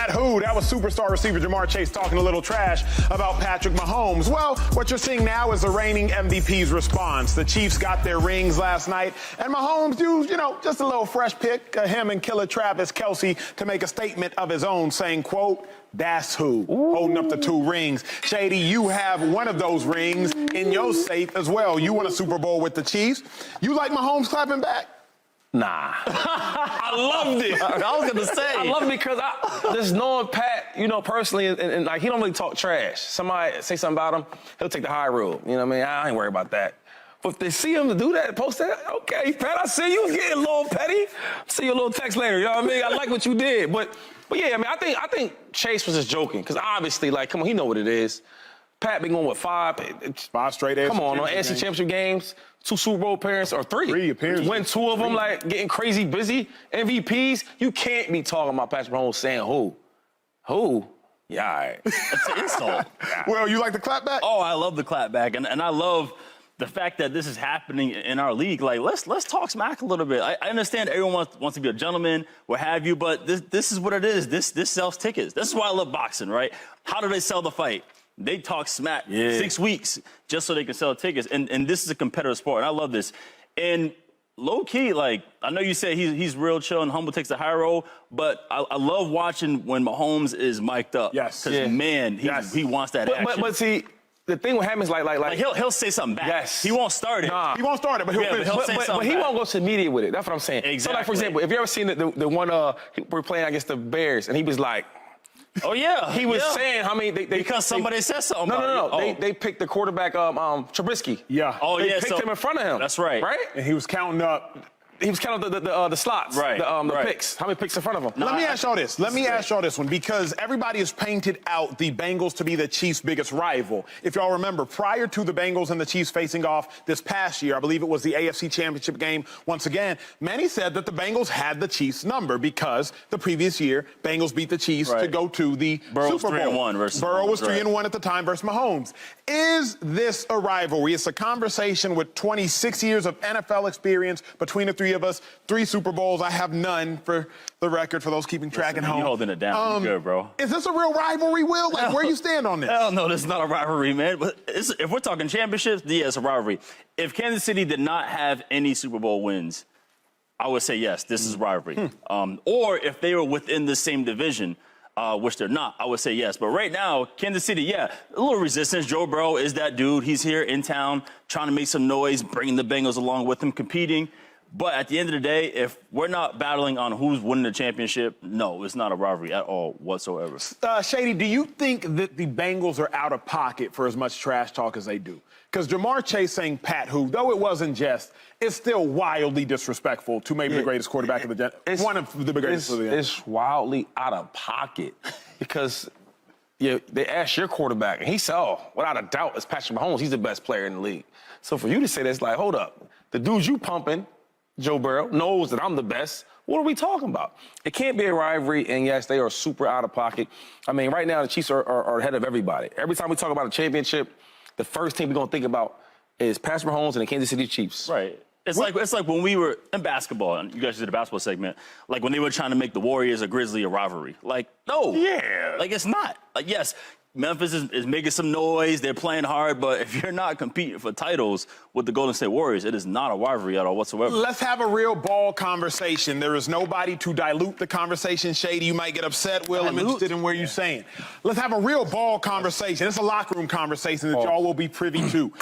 Pat who? That was superstar receiver JaMarr Chase talking a little trash about Patrick Mahomes. Well, what you're seeing now is the reigning MVP's response. The Chiefs got their rings last night, and Mahomes used, just a little fresh pick, him and killer Travis Kelce, to make a statement of his own, saying, quote, "That's who," holding up the 2 rings. Shady, you have one of those rings in your safe as well. You won a Super Bowl with the Chiefs. You like Mahomes clapping back? Nah. I loved it. I was going to say. I love it because just knowing Pat, personally, and like, he don't really talk trash. Somebody say something about him, he'll take the high road. You know what I mean? I ain't worried about that. But if they see him to do that, post that, okay, Pat, I see you getting a little petty. See you a little text later, you know what I mean? I like what you did. But yeah, I mean, I think Chase was just joking, because obviously, like, come on, he know what it is. Pat been going with 5 straight AFC. Come on, AFC Championship games, 2 Super Bowl appearances, or 3. 3 appearances. Win 2 of them, like, getting crazy busy. MVPs, you can't be talking about Patrick Mahomes saying who. Who? Yeah, all right. That's an insult. Well, you like the clapback? Oh, I love the clapback, and I love the fact that this is happening in our league. Like, let's talk smack a little bit. I understand everyone wants to be a gentleman, what have you, but this is what it is. This sells tickets. This is why I love boxing, right? How do they sell the fight? They talk smack 6 weeks just so they can sell tickets. And this is a competitive sport, and I love this. And low-key, like, I know you said he's real chill and humble, takes the high road, but I love watching when Mahomes is mic'd up. Yes. Because, man, he wants that action. But see, the thing what happens, like he'll say something back. Yes. He won't start it. He won't start it, but he'll finish. But he won't go to the media with it. That's what I'm saying. Exactly. So, like, for example, if you ever seen the one we're playing against the Bears, and he was like, oh, yeah. he was saying how many because somebody said something about No. it. They picked the quarterback, Trubisky. Yeah. Oh, They yeah. picked him in front of him. That's right. Right? And he was counting up. He was counting the slots. Right. The picks. How many picks in front of him? Let me ask y'all this. Let me ask y'all this one, because everybody has painted out the Bengals to be the Chiefs' biggest rival. If y'all remember, prior to the Bengals and the Chiefs facing off this past year, I believe it was the AFC Championship game once again, many said that the Bengals had the Chiefs' number because the previous year, Bengals beat the Chiefs to go to the Burrows Super Bowl. 3-1 versus Burrow was Mahomes, 3-1 at the time versus Mahomes. Is this a rivalry? It's a conversation with 26 years of NFL experience between the 3 of us. 3 Super Bowls. I have none, for the record, for those keeping track at home. You holding it down. You're good, bro. Is this a real rivalry, Will? Like, where you stand on this? Hell no, this is not a rivalry, man. But if we're talking championships, yeah, it's a rivalry. If Kansas City did not have any Super Bowl wins, I would say yes, this is a rivalry. Or if they were within the same division, which they're not, I would say yes. But right now, Kansas City, yeah, a little resistance. Joe Burrow is that dude. He's here in town trying to make some noise, bringing the Bengals along with him, competing. But at the end of the day, if we're not battling on who's winning the championship, no, it's not a rivalry at all whatsoever. Shady, do you think that the Bengals are out of pocket for as much trash talk as they do? Because JaMarr Chase saying Pat who, though it wasn't jest, is still wildly disrespectful to maybe the greatest quarterback of the generation. One of the greatest of the generation. It's wildly out of pocket because they asked your quarterback, and he said, oh, without a doubt, it's Patrick Mahomes. He's the best player in the league. So for you to say that, it's like, hold up. The dudes you pumping, Joe Burrow, knows that I'm the best. What are we talking about? It can't be a rivalry, and yes, they are super out of pocket. I mean, right now, the Chiefs are ahead of everybody. Every time we talk about a championship, the first team we're going to think about is Patrick Mahomes and the Kansas City Chiefs. Right. It's like when we were in basketball, and you guys did a basketball segment, like when they were trying to make the Warriors or Grizzlies a rivalry. Like, no. Yeah. Like, it's not. Like, yes, Memphis is making some noise. They're playing hard. But if you're not competing for titles with the Golden State Warriors, it is not a rivalry at all whatsoever. Let's have a real ball conversation. There is nobody to dilute the conversation. Shady, you might get upset. Will, I'm interested in where you're saying. Let's have a real ball conversation. It's a locker room conversation that y'all will be privy to.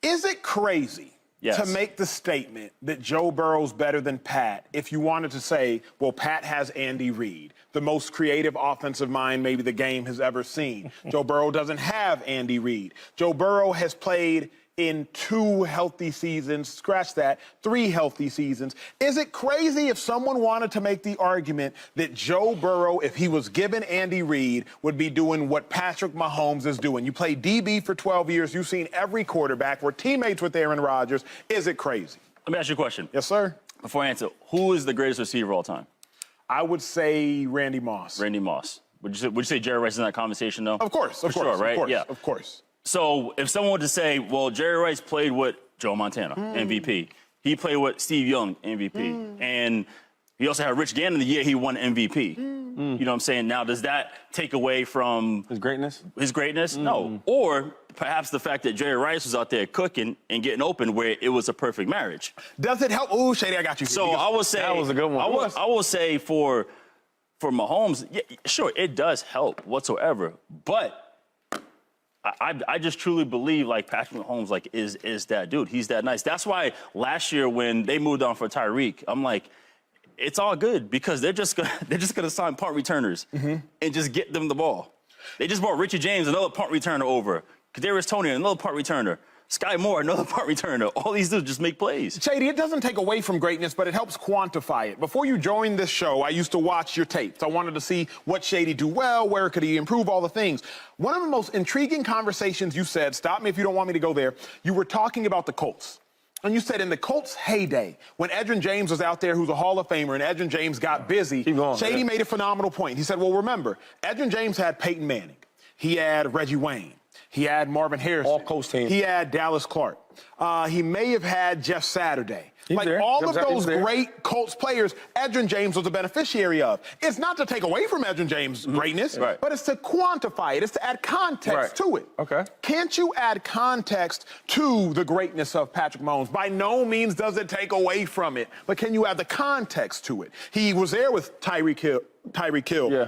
Is it crazy to make the statement that Joe Burrow's better than Pat if you wanted to say, well, Pat has Andy Reid, the most creative offensive mind maybe the game has ever seen? Joe Burrow doesn't have Andy Reid. Joe Burrow has played in 2 healthy seasons, scratch that, 3 healthy seasons. Is it crazy if someone wanted to make the argument that Joe Burrow, if he was given Andy Reid, would be doing what Patrick Mahomes is doing? You played DB for 12 years. You've seen every quarterback. We're teammates with Aaron Rodgers. Is it crazy? Let me ask you a question. Yes, sir. Before I answer, who is the greatest receiver of all time? I would say Randy Moss. Randy Moss. Would you say Jerry Rice is in that conversation, though? Of course, of course. Sure, right? Of course, yeah. Of course. So if someone were to say, well, Jerry Rice played with Joe Montana, MVP. He played with Steve Young, MVP. And he also had Rich Gannon the year he won MVP. You know what I'm saying? Now, does that take away from His greatness? No. Or perhaps the fact that Jerry Rice was out there cooking and getting open where it was a perfect marriage. Does it help? Ooh, Shady, I got you. So I would say that was a good one. I will say for Mahomes, yeah, sure, it does help whatsoever. But I just truly believe like Patrick Mahomes like is that dude. He's that nice. That's why last year when they moved on for Tyreek, I'm like, it's all good because they're just gonna sign punt returners and just get them the ball. They just brought Richie James, another punt returner over. Kadarius Toney, another punt returner. Sky Moore, another punt returner. All these dudes just make plays. Shady, it doesn't take away from greatness, but it helps quantify it. Before you joined this show, I used to watch your tapes. I wanted to see what Shady do well, where could he improve, all the things. One of the most intriguing conversations you said, stop me if you don't want me to go there, you were talking about the Colts. And you said in the Colts' heyday, when Edgerrin James was out there, who's a Hall of Famer, and Edgerrin James got busy, Shady made a phenomenal point. He said, well, remember, Edgerrin James had Peyton Manning. He had Reggie Wayne. He had Marvin Harrison. All Colts teams. He had Dallas Clark. He may have had Jeff Saturday. He's like there. all of those great Colts players, Edgerrin James was a beneficiary of. It's not to take away from Edgerrin James' greatness, but it's to quantify it. It's to add context to it. Okay. Can't you add context to the greatness of Patrick Mahomes? By no means does it take away from it, but can you add the context to it? He was there with Tyreek Hill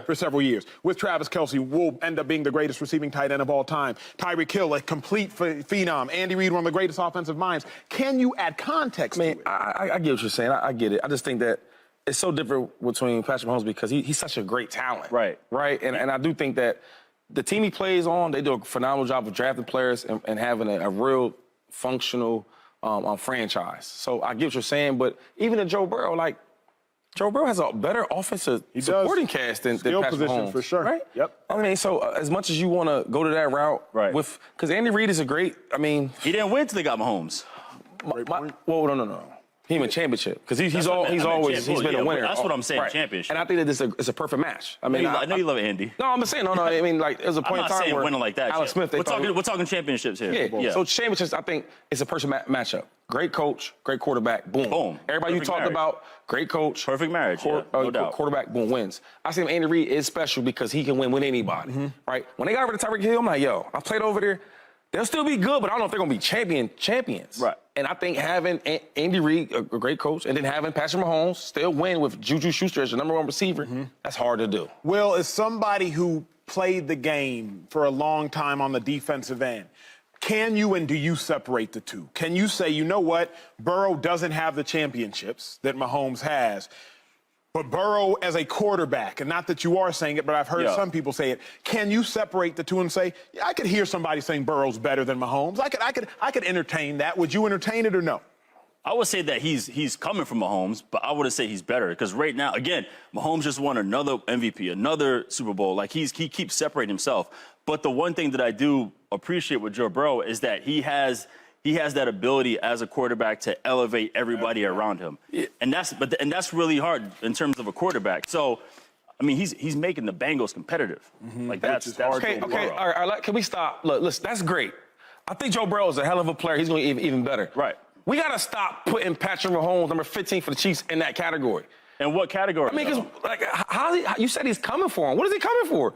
for several years. With Travis Kelce, will end up being the greatest receiving tight end of all time. Tyreek Hill, a complete phenom. Andy Reid, one of the greatest offensive minds. Can you add context to it? I get what you're saying. I get it. I just think that it's so different between Patrick Mahomes because he's such a great talent. Right. And I do think that the team he plays on, they do a phenomenal job of drafting players and having a real functional franchise. So I get what you're saying, but even in Joe Burrow, Joe Burrow has a better offensive supporting cast than Patrick Mahomes. For sure. Right? Yep. I mean, so as much as you want to go to that route, because Andy Reid is a great, he didn't win till they got Mahomes. No. He win championship because he's been a winner. That's what I'm saying, championship. And I think that it's a perfect match. I know you love Andy. No, I'm saying there's a point in time where winning like that. Alex Smith. We're talking championships here. Yeah. So championships, I think it's a perfect matchup. Great coach, great quarterback, boom. Everybody you talked about, great coach, perfect marriage. No doubt. Quarterback, boom, wins. I think Andy Reid is special because he can win with anybody. Right? When they got rid of Tyreek Hill, I'm like, I played over there. They'll still be good, but I don't know if they're going to be champions. Right. And I think having Andy Reid, a great coach, and then having Patrick Mahomes still win with Juju Schuster as your number one receiver, that's hard to do. Will, as somebody who played the game for a long time on the defensive end, can you and do you separate the two? Can you say, you know what, Burrow doesn't have the championships that Mahomes has, but Burrow as a quarterback, and not that you are saying it, but I've heard some people say it. Can you separate the two and say, I could hear somebody saying Burrow's better than Mahomes. I could entertain that. Would you entertain it or no? I would say that he's coming from Mahomes, but I wouldn't say he's better because right now, again, Mahomes just won another MVP, another Super Bowl. He keeps separating himself. But the one thing that I do appreciate with Joe Burrow is that he has that ability as a quarterback to elevate everybody around him. And that's really hard in terms of a quarterback. So, he's making the Bengals competitive. That's hard. Okay, all right, can we stop? Look, listen, that's great. I think Joe Burrow is a hell of a player. He's going to get even better. Right. We got to stop putting Patrick Mahomes, number 15 for the Chiefs, in that category. And what category? Because you said he's coming for him. What is he coming for?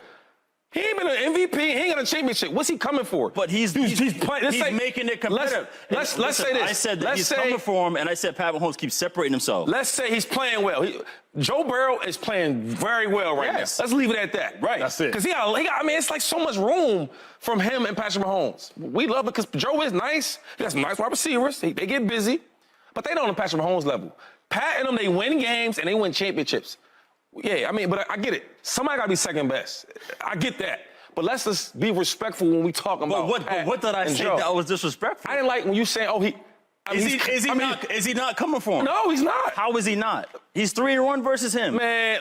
He ain't been an MVP. He ain't got a championship. What's he coming for? But he's making it competitive. Let's say this. I said that he's coming for him, and I said Pat Mahomes keeps separating himself. Let's say he's playing well. Joe Burrow is playing very well right now. Let's leave it at that. Right. That's it. Because it's like so much room from him and Patrick Mahomes. We love it because Joe is nice. He got some nice wide receivers. They get busy, but they don't on Patrick Mahomes level. Pat and them, they win games and they win championships. Yeah, but I get it. Somebody got to be second best. I get that. But let's just be respectful when we talk about Pat what did I say Joe. that was disrespectful? I didn't like when you say, is he not coming for him? No, he's not. How is he not? He's 3-1 versus him. Man,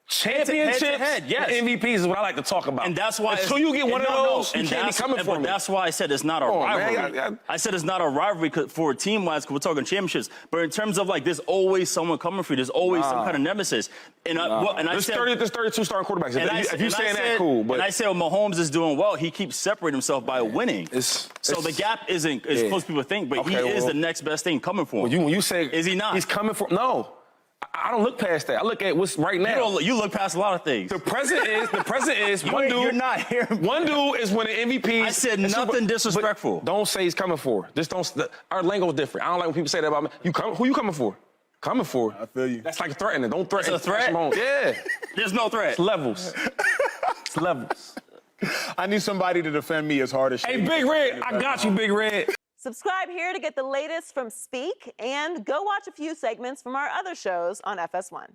championships, MVPs is what I like to talk about. And that's why until you get one of those, you can't be coming for me. That's why I said it's not a rivalry. I said it's not a rivalry for team-wise because we're talking championships. But in terms of there's always someone coming for you. There's always some kind of nemesis. And there's 32 starting quarterbacks. If you're saying that, cool. But and I said Mahomes is doing well. He keeps separating himself by winning. So the gap isn't as close as people think, but he is the next best thing coming for him. When you say is he not? He's coming for no. I don't look past that. I look at what's right now. You look past a lot of things. The present is one dude. You're not here. One dude is winning MVPs. I said nothing disrespectful. Don't say he's coming for. Just don't. Our lingo's different. I don't like when people say that about me. Who you coming for? Coming for. I feel you. That's like threatening. Don't threaten. It's a threat? Yeah. There's no threat. It's levels. It's levels. I need somebody to defend me as hard as Hey, Big Red, I got you, Big Red. Subscribe here to get the latest from Speak and go watch a few segments from our other shows on FS1.